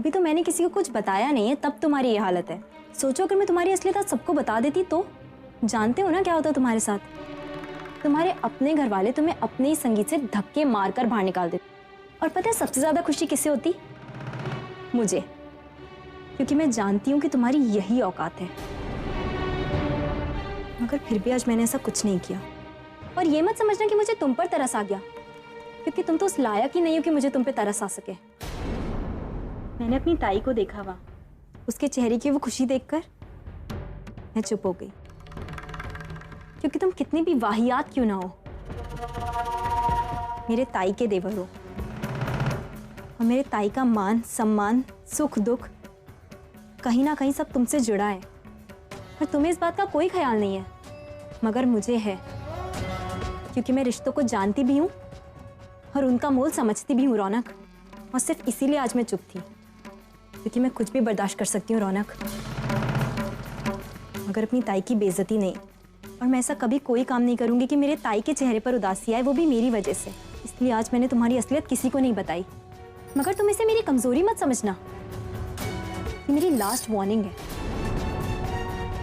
अभी तो मैंने किसी को कुछ बताया नहीं है, तब तुम्हारी ये हालत है। सोचो अगर मैं तुम्हारी असलियत आज सबको बता देती तो? जानते हो ना क्या होता तुम्हारे साथ? तुम्हारे अपने घर वाले तुम्हें अपने ही संगीत से धक्के मारकर बाहर निकाल देते। और पता है सबसे ज्यादा खुशी किससे होती? मुझे, क्योंकि मैं जानती हूँ कि तुम्हारी यही औकात है। मगर फिर भी आज मैंने ऐसा कुछ नहीं किया। और ये मत समझना कि मुझे तुम पर तरस आ गया, क्योंकि तुम तो उस लायक ही नहीं हो कि मुझे तुम पे तरस आ सके। मैंने अपनी ताई को देखा वहां, उसके चेहरे की वो खुशी देखकर मैं चुप हो गई, क्योंकि तुम कितनी भी वाहियात क्यों ना हो, मेरे ताई के देवर हो। और मेरे ताई का मान सम्मान सुख दुख कहीं ना कहीं सब तुमसे जुड़ा है। और तुम्हें इस बात का कोई ख्याल नहीं है, मगर मुझे है, क्योंकि मैं रिश्तों को जानती भी हूँ और उनका मोल समझती भी हूँ रौनक। और सिर्फ इसीलिए आज मैं चुप थी, क्योंकि मैं कुछ भी बर्दाश्त कर सकती हूँ रौनक, मगर अपनी ताई की बेइज्जती नहीं। और मैं ऐसा कभी कोई काम नहीं करूंगी कि मेरे ताई के चेहरे पर उदासी आए, वो भी मेरी वजह से। इसलिए आज मैंने तुम्हारी असलियत किसी को नहीं बताई। मगर तुम इसे मेरी कमजोरी मत समझना, ये मेरी लास्ट वार्निंग है।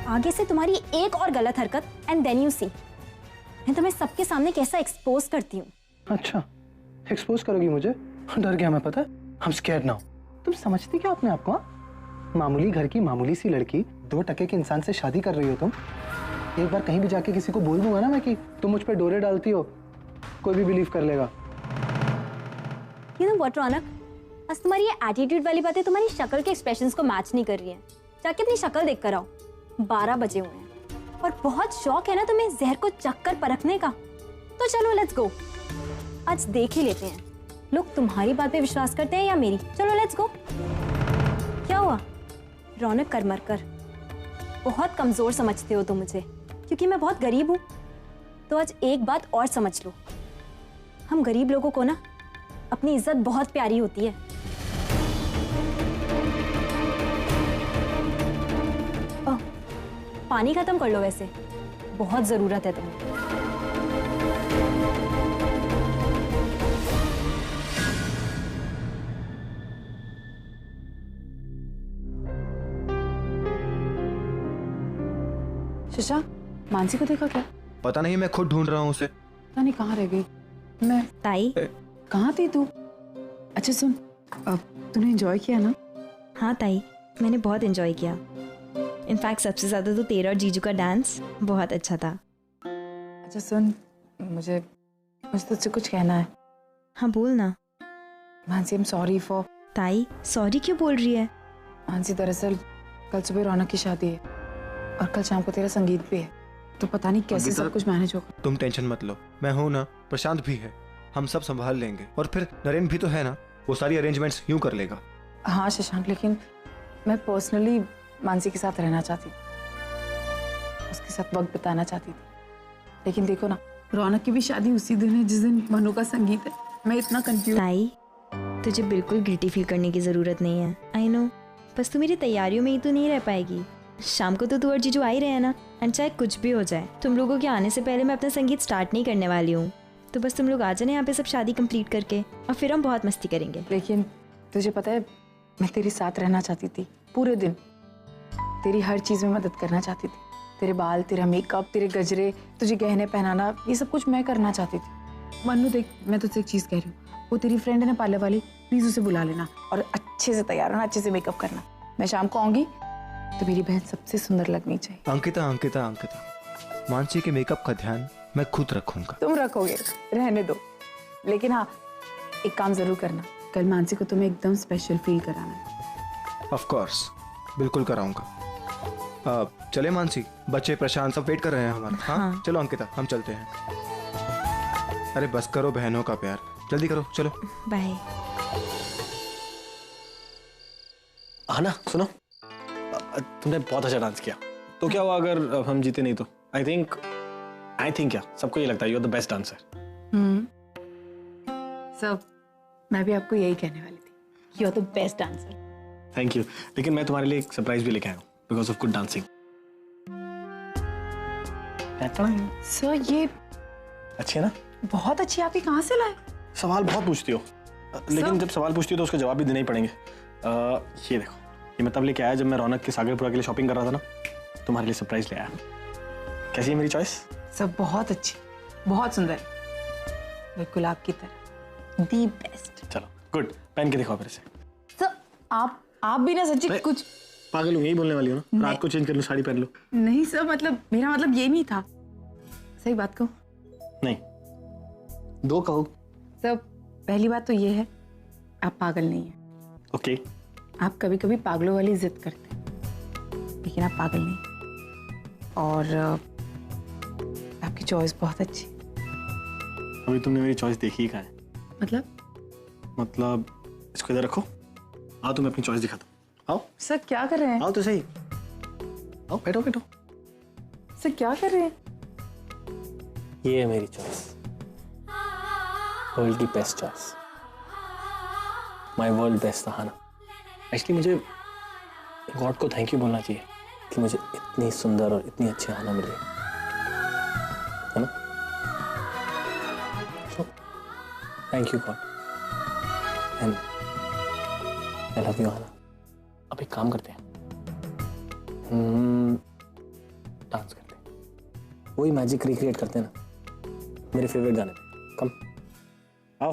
आगे से तुम्हारी एक और गलत हरकत एंड देन यू सी, मैं तुम्हें सबके सामने कैसा एक्सपोज करती हूँ। अच्छा, एक्सपोज करोगी मुझे? डर गया मैं, पता है? I'm scared now। तुम समझती क्या अपने आप को? मामूली घर की मामूली सी लड़की, 2 टके के इंसान से शादी कर रही हो तुम। एक बार कहीं भी जाके किसी को बोल दूंगा ना मैं कि तुम मुझ पे डोरे डालती हो, कोई भी बिलीव कर लेगा। You know what, रौनक, आज तुम्हारी ये एटीट्यूड वाली बातें तुम्हारी शक्ल के एक्सप्रेशंस को मैच नहीं कर रही हैं। जाके अपनी शक्ल देख कर आओ। 12 बजे हुए हैं और बहुत शौक है ना तुम्हें जहर को चक्कर परखने का, तो चलो लेट्स गो। आज देख ही लेते हैं लोग तुम्हारी बात पे विश्वास करते हैं या मेरी। चलो लेट्स गो। क्या हुआ रौनक, कर मर कर बहुत कमजोर समझते हो तुम मुझे, क्योंकि मैं बहुत गरीब हूँ। तो आज एक बात और समझ लो, हम गरीब लोगों को ना अपनी इज्जत बहुत प्यारी होती है। पानी खत्म कर लो, वैसे बहुत जरूरत है तुम्हें। शशांक, मानसी को देखा क्या? पता नहीं, मैं खुद ढूंढ रहा हूँ उसे। पता नहीं कहाँ रह गई। मैं ताई, कहाँ थी तू? अच्छा सुन, तूने एंजॉय किया ना? हाँ ताई, मैंने बहुत एंजॉय किया। इनफैक्ट सबसे ज्यादा तो तेरा और जीजू का डांस बहुत अच्छा था। अच्छा सुन, मुझे तुझसे कुछ कहना है। हाँ बोल ना। Mansi, I am sorry for. ताई, सॉरी क्यों बोल रही है? मानसी, दरअसल कल सुबह रौनक की शादी है और कल शाम को तेरा संगीत भी है, तो पता नहीं कैसे सब कुछ मैनेज होगा। तुम टेंशन मत लो, मैं हूं ना, प्रशांत भी है, हम सब संभाल लेंगे। और फिर नरेन भी तो है ना, वो सारी अरेंजमेंट्स यूं कर लेगा। हाँ शशांक, लेकिन मैं पर्सनली मानसी के साथ रहना चाहती थी, उसके साथ वक्त बिताना चाहती थी। लेकिन देखो ना, रौनक की भी शादी उसी दिन है जिस दिन मनु का संगीत है। मैं इतना कंफ्यूज। ताई, तुझे बिल्कुल गिल्टी फील करने की जरूरत नहीं है। आई नो, बस तू मेरी तैयारियों में ही तो नहीं रह पाएगी। शाम को तो तू और जीजू आ ही रहे हैं ना, एंड चाहे कुछ भी हो जाए, तुम लोगों के आने से पहले मैं अपना संगीत स्टार्ट नहीं करने वाली हूँ। तो बस तुम लोग आ जाना यहाँ पे सब शादी कंप्लीट करके, और फिर हम बहुत मस्ती करेंगे। लेकिन तुझे पता है, मैं तेरे साथ रहना चाहती थी पूरे दिन, तेरी हर चीज में मदद करना चाहती थी। तेरे बाल, तेरा मेकअप, तेरे गजरे, तुझे गहने पहनाना, ये सब कुछ मैं करना चाहती थी। मन्नू देख, मैं तुझसे एक चीज कह रही हूँ, वो तेरी फ्रेंड है ना पार्लर वाली, प्लीज उसे बुला लेना और अच्छे से तैयार होना, अच्छे से मेकअप करना। मैं शाम को आऊंगी तो मेरी बहन सबसे सुंदर लगनी चाहिए। अंकिता, अंकिता, अंकिता, मानसी के मेकअप का ध्यान मैं खुद रखूंगा। तुम रखोगे, रहने दो। लेकिन हाँ, एक काम जरूर करना, कल मानसी को तुम्हें एकदम स्पेशल फील कराना है। ऑफ कोर्स, बिल्कुल कराऊंगा। चले मानसी, बच्चे प्रशांत सब वेट कर रहे हैं हमारा। हाँ चलो अंकिता, हम चलते हैं। अरे बस करो बहनों का प्यार, जल्दी करो, चलो बाय। आना, सुनो, तुमने बहुत अच्छा डांस किया। तो क्या हुआ अगर हम जीते नहीं तो? आई थिंक क्या सबको ये लगता है you are the best dancer. सब, मैं भी आपको यही कहने वाली थी, you are the best dancer. Thank you. लेकिन मैं तुम्हारे लिए एक सरप्राइज भी लेके आया हूँ because of good dancing. Sir, ये अच्छी है ना? बहुत अच्छी। आप ये कहाँ से लाए? सवाल बहुत पूछती हो, लेकिन जब सवाल पूछती हो तो उसके जवाब भी देने ही पड़ेंगे। ये देखो, ये मैं तब लेके आया जब मैं रौनक के सागरपुरा के लिए शॉपिंग कर रहा था ना, तुम्हारे लिए सरप्राइज ले आया। कैसी है मेरी चॉइस? सब बहुत अच्छी, बहुत सुंदर, बिल्कुल आपकी तरह, दी बेस्ट। चलो गुड, पहन के दिखाओ फिर से। सर आप भी ना सच्ची कुछ पागल हूँ, यही बोलने वाली हो ना? रात को चेंज कर लो, साड़ी पहन लो। नहीं सर, मतलब मेरा मतलब ये नहीं था। सही बात कहूँ? नहीं, दो कहो। सर पहली बात तो ये है, आप पागल नहीं हैं। ओके। आप कभी कभी पागलों वाली जिद करते हैं, लेकिन आप पागल नहीं। और आपकी चॉइस बहुत अच्छी। अभी तुमने मेरी चॉइस देखी ही कहाँ है? मतलब इसको इधर रखो। आओ तुम्हें अपनी चॉइस दिखाता हूँ। आओ। सर क्या कर रहे हैं? आओ तो सही। आओ, बैठो बैठो। सर क्या कर रहे हैं? ये है मेरी चॉइस, वर्ल्ड की best choice, my world best Sahana. Actually मुझे गॉड को थैंक यू बोलना चाहिए कि मुझे इतनी सुंदर और इतनी अच्छी हाना मिली है ना। So thank you God and I love you Hana. अब एक काम करते हैं, डांस करते हैं, वही मैजिक रिक्रिएट करते हैं ना मेरे फेवरेट गाने पे। कम आओ।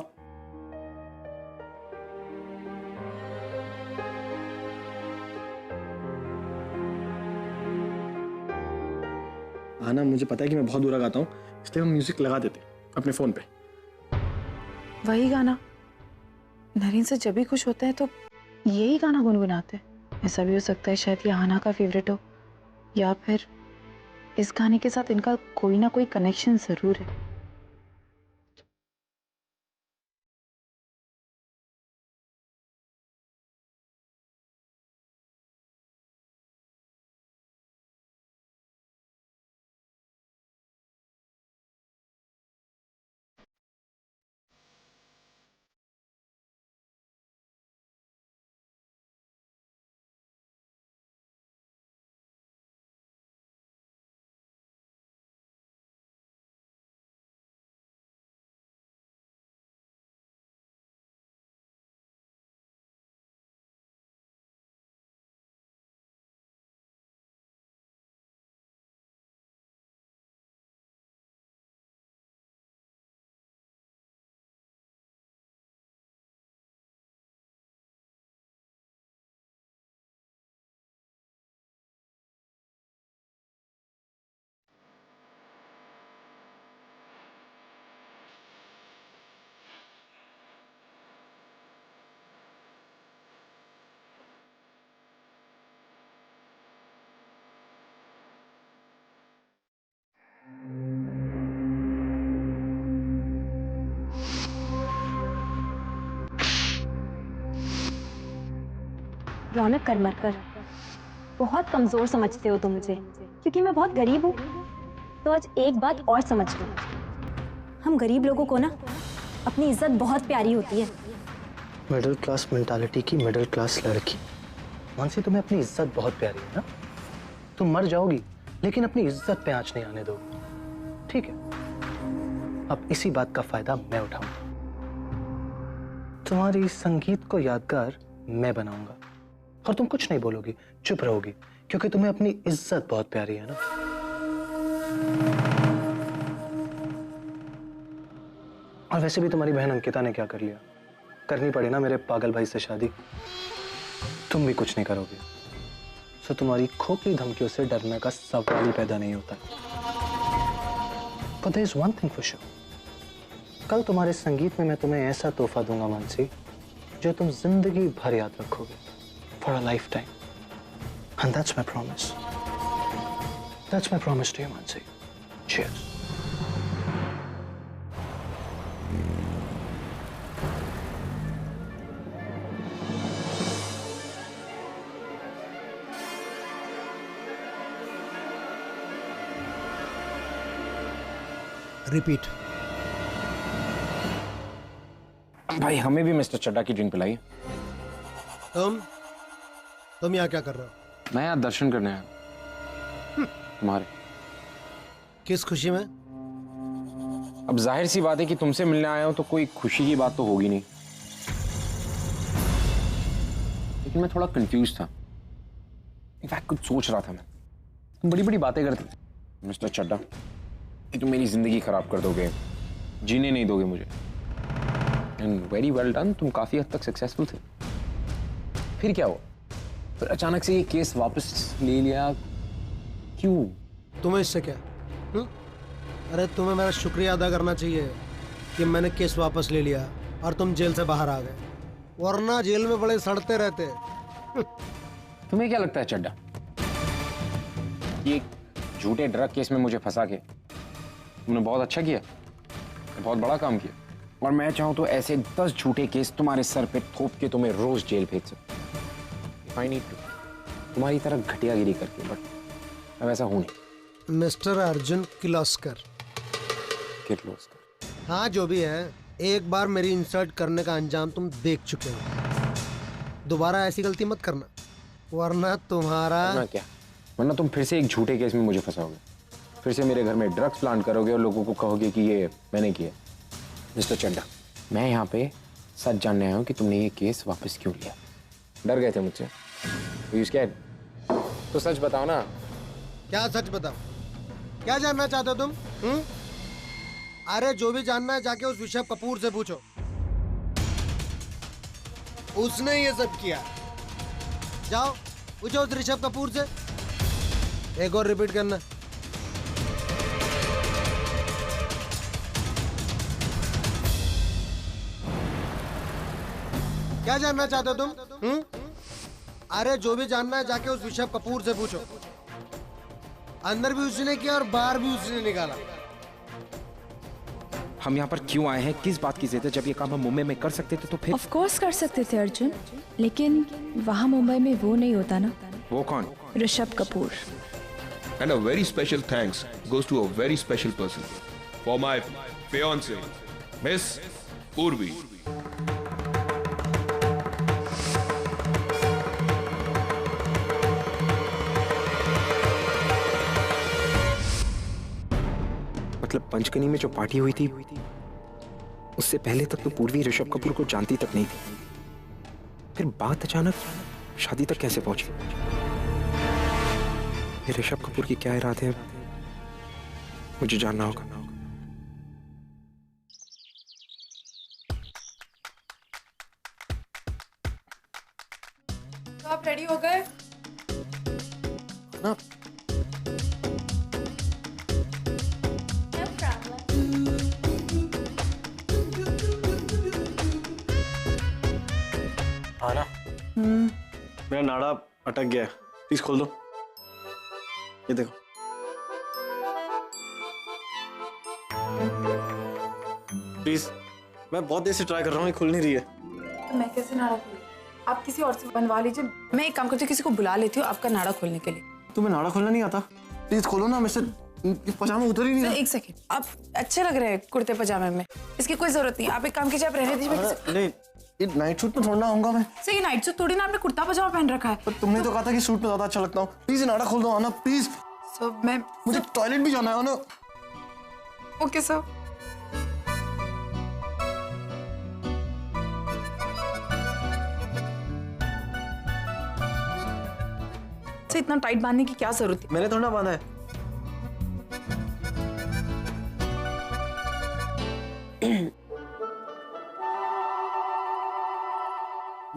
आना, मुझे पता है कि मैं बहुत बुरा गाता हूँ, इसलिए हम म्यूजिक लगा देते अपने फोन पे। वही गाना नरीन से जब भी खुश होते हैं तो यही गाना गुनगुनाते हैं। ऐसा भी हो सकता है शायद ये आना का फेवरेट हो, या फिर इस गाने के साथ इनका कोई ना कोई कनेक्शन जरूर है। रौनक कर मत कर, बहुत कमजोर समझते हो तुम मुझे, क्योंकि मैं बहुत गरीब हूँ। तो आज एक बात और समझ लो, हम गरीब लोगों को ना अपनी इज्जत बहुत प्यारी होती है। मिडिल क्लास मेंटालिटी की मिडिल क्लास लड़की। मानसी, तुम्हें अपनी इज्जत बहुत प्यारी है ना? तुम मर जाओगी लेकिन अपनी इज्जत पे आंच नहीं आने दोगी, ठीक है? अब इसी बात का फायदा मैं उठाऊंगा। तुम्हारी संगीत को यादगार मैं बनाऊंगा और तुम कुछ नहीं बोलोगी, चुप रहोगी, क्योंकि तुम्हें अपनी इज्जत बहुत प्यारी है ना। और वैसे भी तुम्हारी बहन अंकिता ने क्या कर लिया? करनी पड़ी ना मेरे पागल भाई से शादी। तुम भी कुछ नहीं करोगे, सो तुम्हारी खोखली धमकियों से डरने का सवाल ही पैदा नहीं होता। But there is one thing for sure, कल तुम्हारे संगीत में मैं तुम्हें ऐसा तोहफा दूंगा मानसी, जो तुम जिंदगी भर याद रखोगे, for a lifetime. And that's my promise. That's my promise to you, Mansi. Cheers. Repeat. भाई हमें भी मिस्टर चड्डा की ड्रिंक पिलाई। तुम यहाँ क्या कर रहे हो? मैं यहाँ दर्शन करने आया तुम्हारे। किस खुशी में? अब जाहिर सी बात है कि तुमसे मिलने आया हूं तो कोई खुशी की बात तो होगी नहीं। लेकिन मैं थोड़ा कंफ्यूज था। इनफैक्ट कुछ सोच रहा था मैं। तुम बड़ी बड़ी बातें करते थे मिस्टर चड्डा कि तुम मेरी जिंदगी खराब कर दोगे, जीने नहीं दोगे मुझे। एंड वेरी वेल डन, तुम काफी हद तक सक्सेसफुल थे। फिर क्या हुआ? फिर अचानक से ये केस वापस ले लिया, क्यों? तुम्हें इससे क्या? हुँ? अरे तुम्हें मेरा शुक्रिया अदा करना चाहिए कि मैंने केस वापस ले लिया और तुम जेल से बाहर आ गए, वरना जेल में बड़े सड़ते रहते। तुम्हें क्या लगता है चड्डा, ये झूठे ड्रग केस में मुझे फंसा के तुमने बहुत अच्छा किया, बहुत बड़ा काम किया? और मैं चाहूं तो ऐसे 10 झूठे केस तुम्हारे सर पे थोप के तुम्हें रोज जेल भेज सकता हूं। इफ आई नीड टू, तुम्हारी तरह घटियागिरी करके, बट मैं वैसा हूं नहीं। मिस्टर अर्जुन किर्लोस्कर। किर्लोस्कर? हाँ जो भी है, एक बार मेरी इंसल्ट करने का अंजाम तुम देख चुके हो। दोबारा ऐसी गलती मत करना, वरना तुम्हारा वरना क्या? वरना तुम फिर से एक झूठे केस में मुझे फंसाओगे, फिर से मेरे घर में ड्रग्स प्लांट करोगे और लोगों को कहोगे कि ये मैंने किया। मिस्टर चड्डा, मैं यहाँ पे सच जानने आया हूँ कि तुमने ये केस वापस क्यों लिया। डर गए थे मुझसे? You scared? तो सच बताओ ना। क्या सच बताओ? क्या जानना चाहते हो तुम? अरे जो भी जानना है जाके उस ऋषभ कपूर से पूछो, उसने ये सब किया। जाओ पूछो उस ऋषभ कपूर से। एक और रिपीट करना। क्या जानना चाहते हो तुम? अरे जो भी जानना है जाके उस ऋषभ कपूर से पूछो। अंदर भी उसी ने किया और बाहर भी उसी ने निकाला। हम यहाँ पर क्यों आए हैं, किस बात की जिद है? जब ये काम हम मुंबई में कर सकते थे तो फिर। ऑफ कोर्स कर सकते थे अर्जुन, लेकिन वहाँ मुंबई में वो नहीं होता ना। वो कौन? Rishabh Kapoor. And a very special thanks goes to a very special person. For my fiancée, Miss Urvi. मतलब पंचकनी में जो पार्टी हुई थी, उससे पहले तक तो पूर्वी ऋषभ कपूर को जानती तक नहीं थी। फिर बात अचानक शादी तक कैसे पहुंची? ये ऋषभ कपूर की क्या इरादे हैं, मुझे जानना होगा। तो आप रेडी हो गए? ना आना, मेरा नाड़ा अटक गया है, प्लीज खोल दो। ये देखो। प्लीज, मैं बहुत देर से ट्राई कर रहा हूँ, ये खुल नहीं रही है। तो मैं कैसे नाड़ा खोलूं? आप किसी और से बनवा लीजिए। मैं एक काम करती हूँ, किसी को बुला लेती हूँ आपका नाड़ा खोलने के लिए। तुम्हें नाड़ा खोलना नहीं आता? प्लीज खोलो ना, मुझसे पजामा उतर ही नहीं रहा। एक सेकेंड, आप अच्छे लग रहे हैं कुर्ते पजामे में, इसकी कोई जरूरत नहीं। आप एक काम कीजिए, आप रहने दीजिए। नहीं, ये नाइट सूट में थोड़ा आऊंगा मैं। सर ये नाइट सूट थोड़ी ना, आपने कुर्ता पजामा पहन रखा है। पर तुमने तो कहा था कि सूट में ज्यादा अच्छा लगता हूँ। प्लीज नाड़ा खोल दो आना, प्लीज। सर मैं मुझे टॉयलेट भी जाना है आना। Okay sir. सर इतना टाइट बांधने की क्या जरूरत है? मैंने थोड़ा ना बांधा है।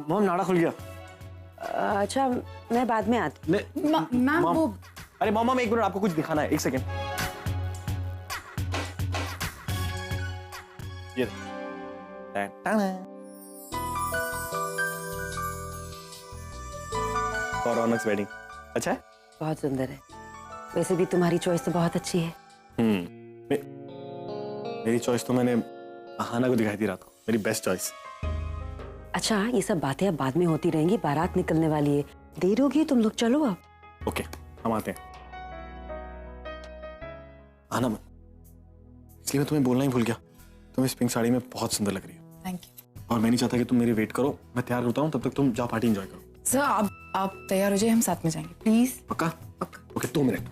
मॉम नाड़ा खुल गया। अच्छा मैं बाद में आती हूँ। मैम वो अरे मॉम एक मिनट, आपको कुछ दिखाना है, एक सेकेंड। ये और रौनक वेडिंग अच्छा है? बहुत सुंदर है। वैसे भी तुम्हारी चॉइस तो बहुत अच्छी है। मेरी चॉइस तो मैंने अहाना को दिखाई थी रात को, मेरी बेस्ट चॉइस। अच्छा ये सब बातें अब बाद में होती रहेंगी, बारात निकलने वाली है, देर होगी, तुम लोग चलो अब। ओके हम आते हैं। आना मत, इसलिए मैं तुम्हें बोलना ही भूल गया। तुम इस पिंक साड़ी में बहुत सुंदर लग रही हो। Thank you. और मैं नहीं चाहता कि तुम मेरी वेट करो, मैं तैयार होता हूँ, तब तक तुम जाओ पार्टी एंजॉय करो। सर आप तैयार हो जाइए, हम साथ में जाएंगे प्लीज। पक्का? पक्का। Okay 2 minute.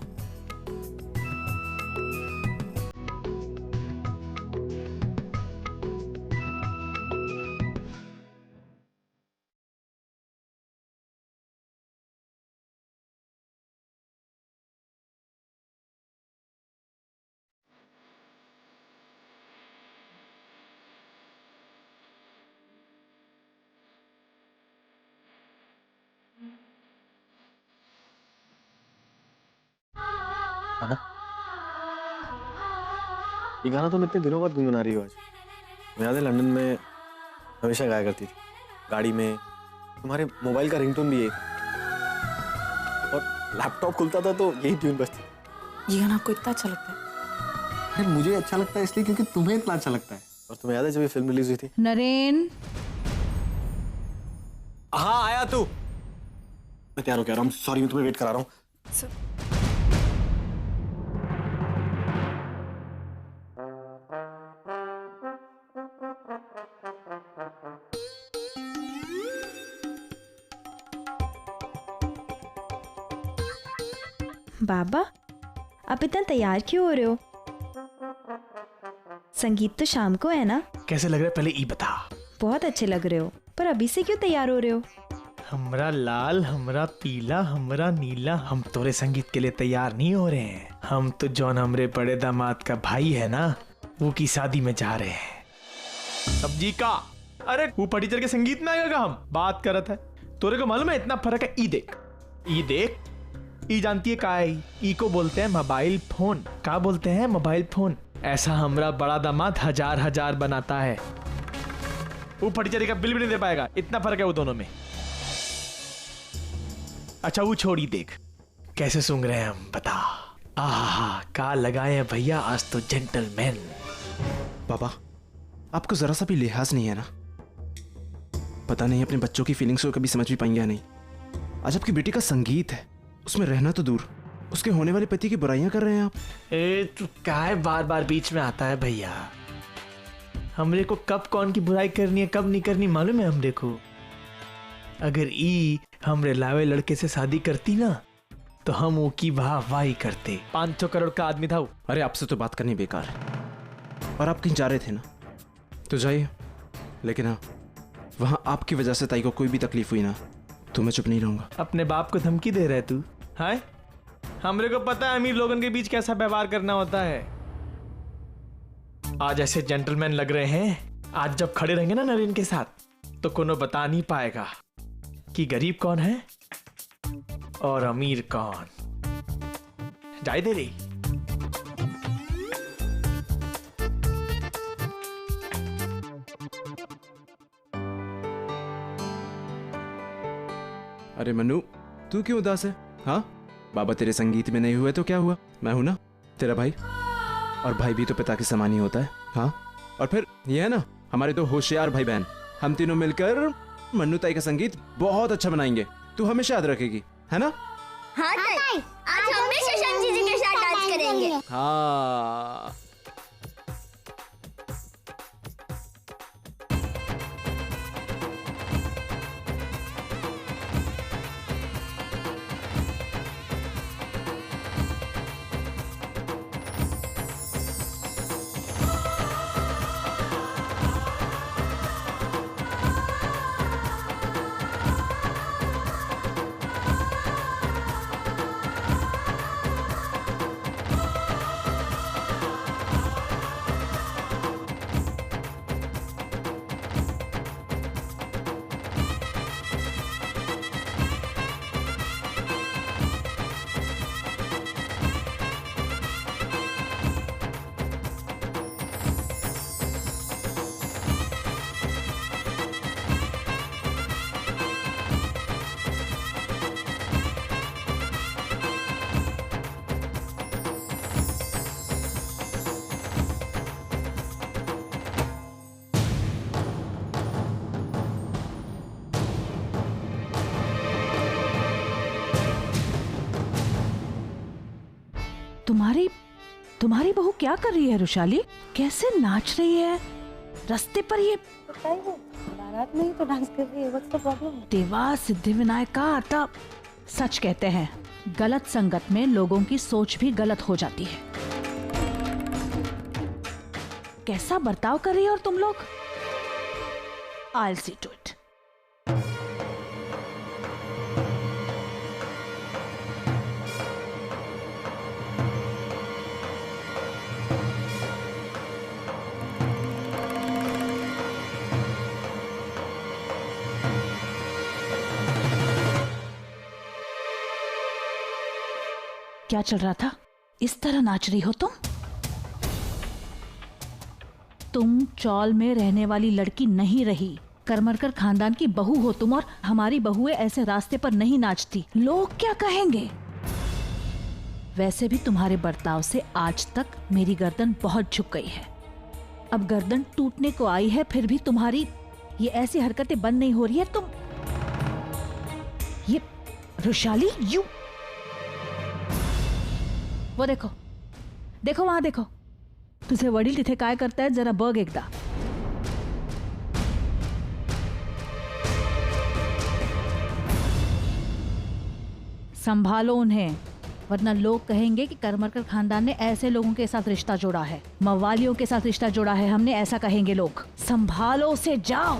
है ना? ये गाना तुम इतने दिनों बाद गुनगुना रही हो आज। मैं याद है लंदन में हमेशा गाया करती थी, गाड़ी में। तुम्हारे मोबाइल का रिंगटोन भी यही था और लैपटॉप खुलता था तो यही ट्यून बजती। ये गाना आपको इतना अच्छा लगता है? अरे मुझे अच्छा लगता है इसलिए क्योंकि तुम्हें इतना अच्छा लगता है। और तुम्हें याद है जब ये फिल्म रिलीज हुई थी? नरेन, हाँ आया तू। मैं तैयार हो गया, सॉरी मैं तुम्हें वेट करा रहा हूँ। बाबा, आप इतना तैयार क्यों हो रहे हो? संगीत तो शाम को है ना? कैसे लग रहा है पहले ई बता। बहुत अच्छे लग रहे हो, पर अभी से क्यों तैयार हो रहे हो? हमरा लाल, हमरा पीला, हमरा नीला, हम तोरे संगीत के लिए तैयार नहीं हो रहे हैं। हम तो जौन हमरे बड़े दामाद का भाई है ना, वो की शादी में जा रहे हैं। सब्जी का अरे वो फटीचर के संगीत में आएगा। हम बात कर रहा था, तोरे को मालूम है इतना फर्क है। ई देख, ई देख, ई जानती है का है? ई को बोलते हैं मोबाइल फोन। का बोलते हैं? Mobile phone. ऐसा हमरा बड़ा दामाद हजार बनाता है। वो फटीचर का बिल भी नहीं दे पाएगा, इतना फर्क है वो दोनों में। अच्छा वो छोड़ी, देख कैसे सूंघ रहे हैं हम, बता। आहा, का लगाए हैं भैया आज तो जेंटलमैन। पापा, आपको जरा सा भी लिहाज नहीं है ना? पता नहीं अपने बच्चों की फीलिंग्स को कभी समझ भी पाएंगे या नहीं। आज आपकी बेटी का संगीत है, उसमें रहना तो दूर, उसके होने वाले पति की बुराइयां कर रहे हैं आप। ए तू काय बार बार बीच में आता है भैया? हमरे को कब कौन की बुराई करनी है कब नहीं करनी मालूम है हमरे को। अगर ई हमरे लावे लड़के से शादी करती ना तो हम वो की वाही करते। 500 करोड़ का आदमी था वो। अरे आपसे तो बात करनी बेकार है। और आप कहीं जा रहे थे ना, तो जाइए, लेकिन हाँ वहां आपकी वजह से ताई को कोई भी तकलीफ हुई ना तो मैं चुप नहीं रहूंगा। अपने बाप को धमकी दे रहे तू? हाय, हमरे को पता है अमीर लोगों के बीच कैसा व्यवहार करना होता है। आज ऐसे जेंटलमैन लग रहे हैं, आज जब खड़े रहेंगे ना नरेन के साथ तो कोनो बता नहीं पाएगा कि गरीब कौन है और अमीर कौन। जाए दे रही। अरे मनु, तू क्यों उदास है? हाँ, बाबा तेरे संगीत में नहीं हुए तो क्या हुआ? मैं हूं ना तेरा भाई, और भाई भी तो पिता के समान ही होता है। हाँ, और फिर ये है ना हमारे दो होशियार भाई बहन, हम तीनों मिलकर मन्नू ताई का संगीत बहुत अच्छा बनाएंगे। तू हमेशा याद रखेगी, है ना? हाँ ताई, आज हम भी शशांक जी के साथ डांस करेंगे। हाँ। तुम्हारी बहू क्या कर रही है रुशाली? कैसे नाच रही है रास्ते पर? ये बारात में ही तो डांस कर रही है, व्हाट्स द प्रॉब्लम? देवा सिद्धि विनायक का आता। सच कहते हैं गलत संगत में लोगों की सोच भी गलत हो जाती है। कैसा बर्ताव कर रही है और तुम लोग? I'll see to it. क्या चल रहा था? इस तरह नाच रही हो तुम चौल में रहने वाली लड़की नहीं रही, करमरकर खानदान की बहू हो तुम, और हमारी बहुएं ऐसे रास्ते पर नहीं नाचती। लोग क्या कहेंगे? वैसे भी तुम्हारे बर्ताव से आज तक मेरी गर्दन बहुत झुक गई है। अब गर्दन टूटने को आई है, फिर भी तुम्हारी ये ऐसी हरकतें बंद नहीं हो रही है। तुम ये रुशाली, यू वो देखो देखो वहां देखो, तुझे वडील तिथे काय करतायत जरा बघ एकदा। संभालो उन्हें, वरना लोग कहेंगे कि करमरकर खानदान ने ऐसे लोगों के साथ रिश्ता जोड़ा है, मवालियों के साथ रिश्ता जोड़ा है हमने, ऐसा कहेंगे लोग। संभालो से जाओ।